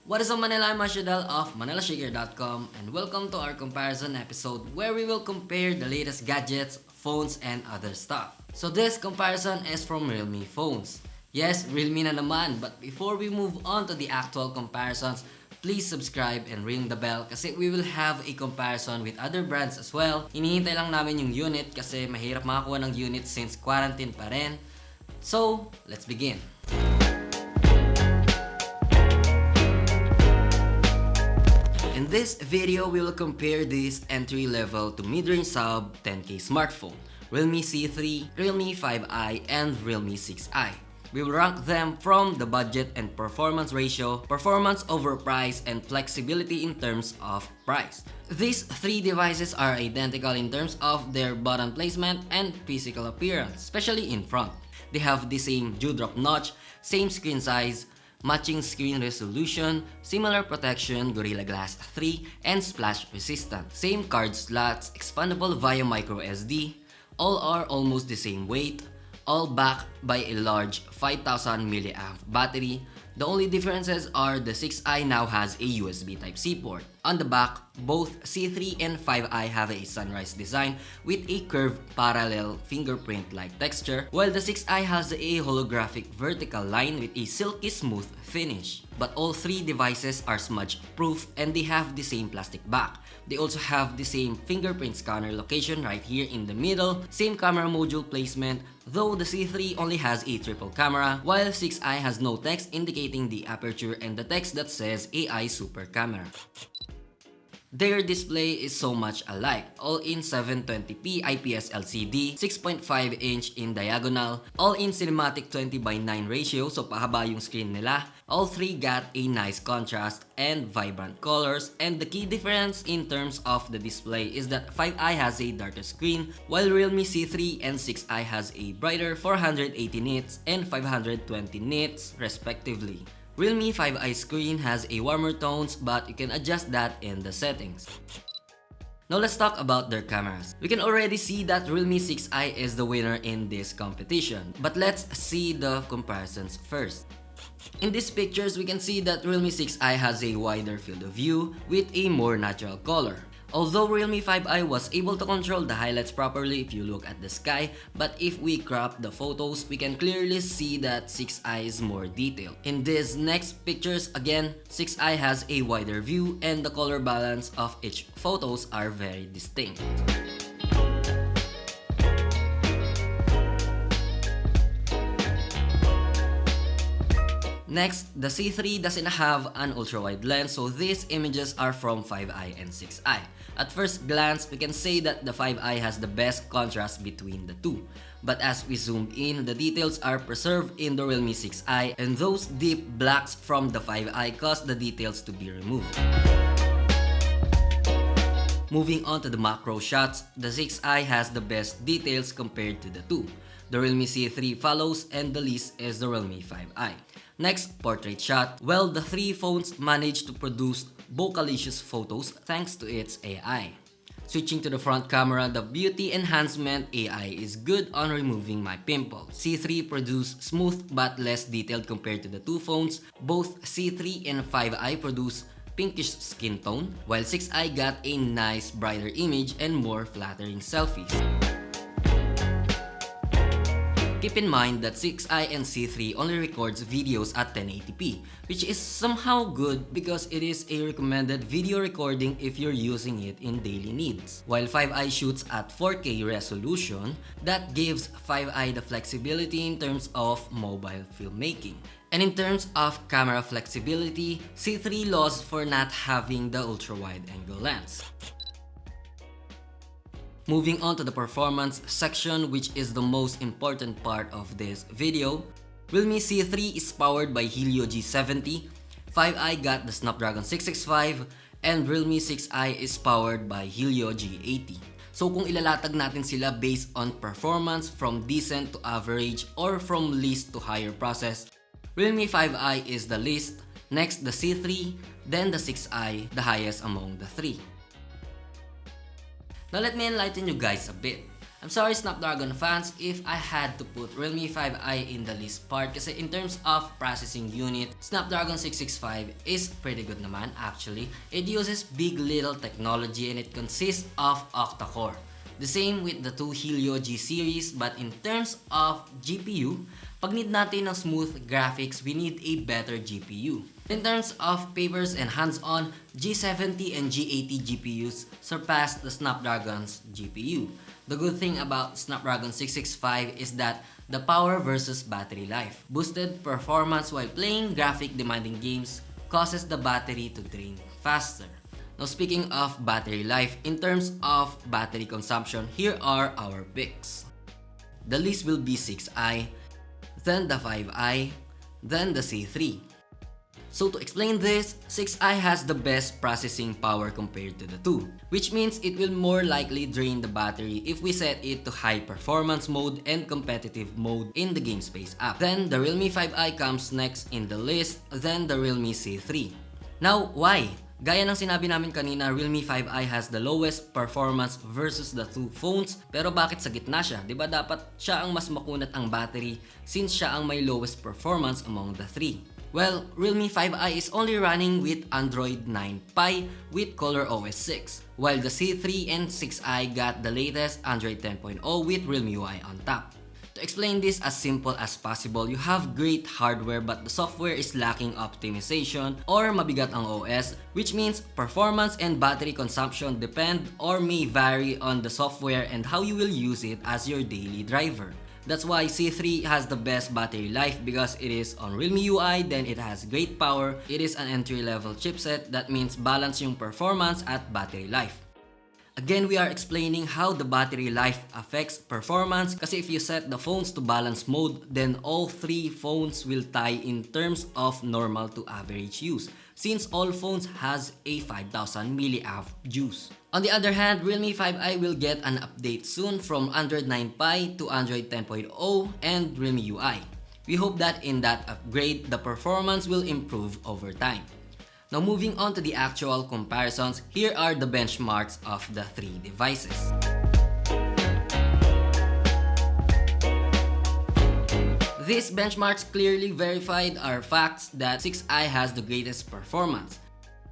What is up Manila? I'm Mashadal of ManilaShaker.com and welcome to our comparison episode where we will compare the latest gadgets, phones, and other stuff. So this comparison is from Realme phones. Yes, Realme na naman, but before we move on to the actual comparisons, please subscribe and ring the bell kasi we will have a comparison with other brands as well. Hinihintay lang namin yung unit kasi mahirap makakuha ng unit since quarantine pa rin. So, let's begin. In this video, we will compare this entry-level to mid-range sub 10K smartphone, Realme C3, Realme 5i, and Realme 6i. We will rank them from the budget and performance ratio, performance over price, and flexibility in terms of price. These three devices are identical in terms of their button placement and physical appearance, especially in front. They have the same dewdrop notch, same screen size, matching screen resolution, similar protection, Gorilla Glass 3, and splash resistant. Same card slots, expandable via micro SD, all are almost the same weight, all backed by a large 5000 mAh battery. The only differences are the 6i now has a USB Type-C port. On the back, both C3 and 5i have a sunrise design with a curved parallel fingerprint-like texture, while the 6i has a holographic vertical line with a silky smooth finish. But all three devices are smudge-proof and they have the same plastic back. They also have the same fingerprint scanner location right here in the middle, same camera module placement, though the C3 only has a triple camera, while 6i has no text indicating the aperture and the text that says AI Super Camera. Their display is so much alike, all in 720p IPS LCD, 6.5 inch in diagonal, all in cinematic 20:9 ratio so pahaba yung screen nila. All three got a nice contrast and vibrant colors, and the key difference in terms of the display is that 5i has a darker screen while Realme C3 and 6i has a brighter 480 nits and 520 nits respectively. Realme 5i screen has a warmer tones but you can adjust that in the settings. Now let's talk about their cameras. We can already see that Realme 6i is the winner in this competition, but let's see the comparisons first. In these pictures, we can see that Realme 6i has a wider field of view with a more natural color. Although Realme 5i was able to control the highlights properly if you look at the sky, but if we crop the photos, we can clearly see that 6i is more detailed. In these next pictures, again, 6i has a wider view and the color balance of each photos are very distinct. Next, the C3 doesn't have an ultra-wide lens, so these images are from 5i and 6i. At first glance, we can say that the 5i has the best contrast between the two. But as we zoom in, the details are preserved in the Realme 6i, and those deep blacks from the 5i cause the details to be removed. Moving on to the macro shots, the 6i has the best details compared to the two. The Realme C3 follows, and the least is the Realme 5i. Next, portrait shot. Well, the three phones managed to produce bokeh-licious photos thanks to its AI. Switching to the front camera, the beauty enhancement AI is good on removing my pimples. C3 produced smooth but less detailed compared to the two phones. Both C3 and 5i produce pinkish skin tone, while 6i got a nice brighter image and more flattering selfies. Keep in mind that 6i and C3 only records videos at 1080p, which is somehow good because it is a recommended video recording if you're using it in daily needs. While 5i shoots at 4K resolution, that gives 5i the flexibility in terms of mobile filmmaking. And in terms of camera flexibility, C3 lost for not having the ultra-wide angle lens. Moving on to the performance section, which is the most important part of this video. Realme C3 is powered by Helio G70, 5i got the Snapdragon 665, and Realme 6i is powered by Helio G80. So kung ilalatag natin sila based on performance from decent to average or from least to higher process, Realme 5i is the least, next the C3, then the 6i, the highest among the three. Now let me enlighten you guys a bit. I'm sorry Snapdragon fans if I had to put Realme 5i in the least part kasi in terms of processing unit, Snapdragon 665 is pretty good naman actually. It uses big little technology and it consists of octa-core. The same with the two Helio G series, but in terms of GPU, pag need natin ng smooth graphics, we need a better GPU. In terms of papers and hands-on, G70 and G80 GPUs surpass the Snapdragon's GPU. The good thing about Snapdragon 665 is that the power versus battery life. Boosted performance while playing graphic-demanding games causes the battery to drain faster. Now speaking of battery life, in terms of battery consumption, here are our picks. The least will be 6i, then the 5i, then the C3. So to explain this, 6i has the best processing power compared to the 2, which means it will more likely drain the battery if we set it to high performance mode and competitive mode in the GameSpace app. Then the Realme 5i comes next in the list, then the Realme C3. Now why? Gaya ng sinabi namin kanina, Realme 5i has the lowest performance versus the two phones. Pero bakit sa gitna siya? Diba dapat siya ang mas makunat ang battery since siya ang may lowest performance among the three? Well, Realme 5i is only running with Android 9 Pie with ColorOS 6, while the C3 and 6i got the latest Android 10.0 with Realme UI on top. To explain this as simple as possible, you have great hardware but the software is lacking optimization or mabigat ang OS, which means performance and battery consumption depend or may vary on the software and how you will use it as your daily driver. That's why C3 has the best battery life because it is on Realme UI, then it has great power, it is an entry-level chipset, that means balance yung performance at battery life. Again, we are explaining how the battery life affects performance kasi if you set the phones to balance mode, then all three phones will tie in terms of normal to average use since all phones has a 5000 mAh juice. On the other hand, Realme 5i will get an update soon from Android 9 Pie to Android 10.0 and Realme UI. We hope that in that upgrade, the performance will improve over time. Now moving on to the actual comparisons, here are the benchmarks of the three devices. These benchmarks clearly verified our facts that 6i has the greatest performance.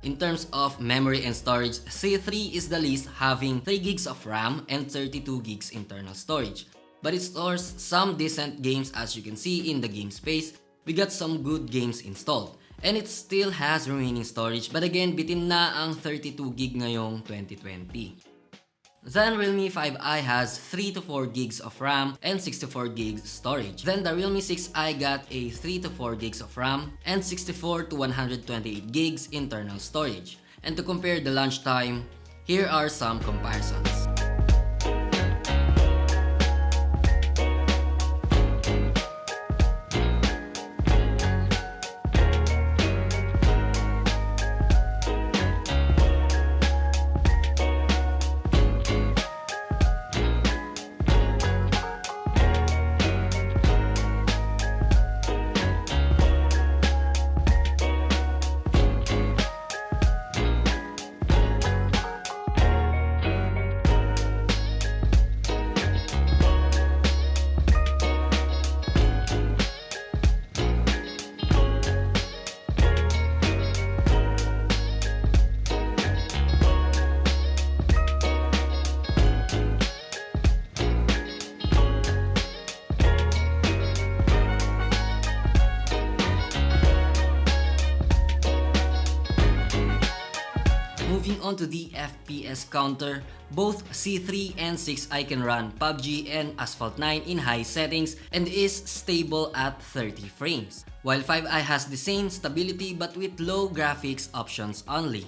In terms of memory and storage, C3 is the least, having 3 gigs of RAM and 32 gigs internal storage. But it stores some decent games as you can see in the game space. We got some good games installed. And it still has remaining storage, but again, bitin na ang 32 gig ngayong 2020. Then Realme 5i has 3 to 4 gigs of RAM and 64 gigs storage. Then the Realme 6i got a 3 to 4 gigs of RAM and 64 to 128 gigs internal storage. And to compare the launch time, here are some comparisons. Moving on to the FPS counter, both C3 and 6i can run PUBG and Asphalt 9 in high settings and is stable at 30 frames, while 5i has the same stability but with low graphics options only.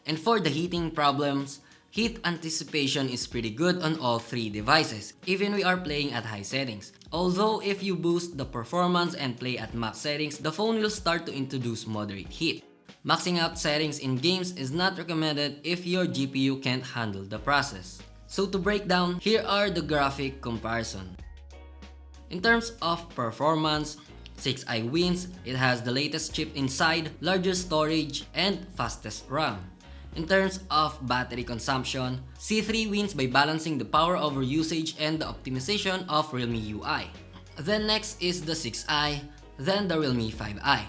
And for the heating problems, heat anticipation is pretty good on all three devices, even we are playing at high settings. Although if you boost the performance and play at max settings, the phone will start to introduce moderate heat. Maxing out settings in games is not recommended if your GPU can't handle the process. So to break down, here are the graphic comparison. In terms of performance, 6i wins. It has the latest chip inside, largest storage, and fastest RAM. In terms of battery consumption, C3 wins by balancing the power over usage and the optimization of Realme UI. Then next is the 6i, then the Realme 5i.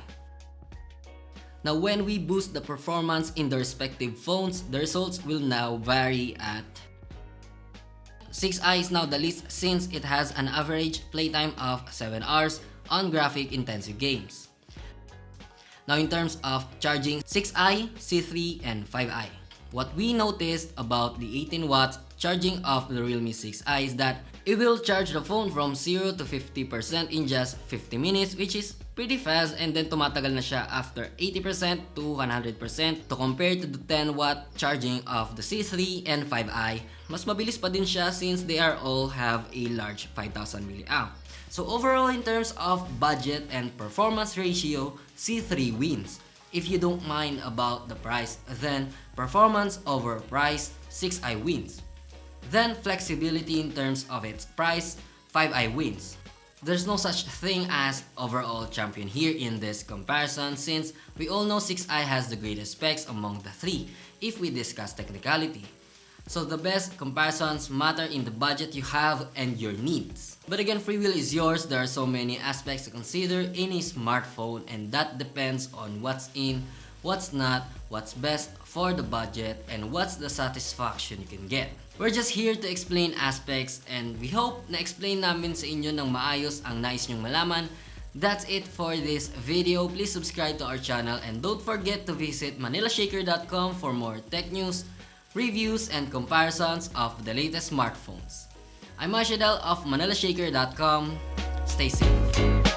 Now when we boost the performance in the respective phones, the results will now vary at 6i is now the least since it has an average playtime of 7 hours on graphic intensive games. Now in terms of charging, 6i, C3, and 5i. What we noticed about the 18 watts charging of the Realme 6i is that it will charge the phone from 0 to 50% in just 50 minutes, which is pretty fast, and then tumatagal na siya after 80% to 100% to compare to the 10 watt charging of the C3 and 5i. Mas mabilis pa din siya since they are all have a large 5000 mAh. So overall in terms of budget and performance ratio, C3 wins. If you don't mind about the price, then performance over price, 6i wins. Then flexibility in terms of its price, 5i wins. There's no such thing as overall champion here in this comparison since we all know 6i has the greatest specs among the three if we discuss technicality. So the best comparisons matter in the budget you have and your needs. But again, free will is yours. There are so many aspects to consider in a smartphone, and that depends on what's in, what's not, what's best for the budget, and what's the satisfaction you can get. We're just here to explain aspects, and we hope na explain namin sa inyo ng maayos ang nais nyong malaman. That's it for this video. Please subscribe to our channel and don't forget to visit manilashaker.com for more tech news, reviews, and comparisons of the latest smartphones. I'm Ashidal of manilashaker.com. Stay safe.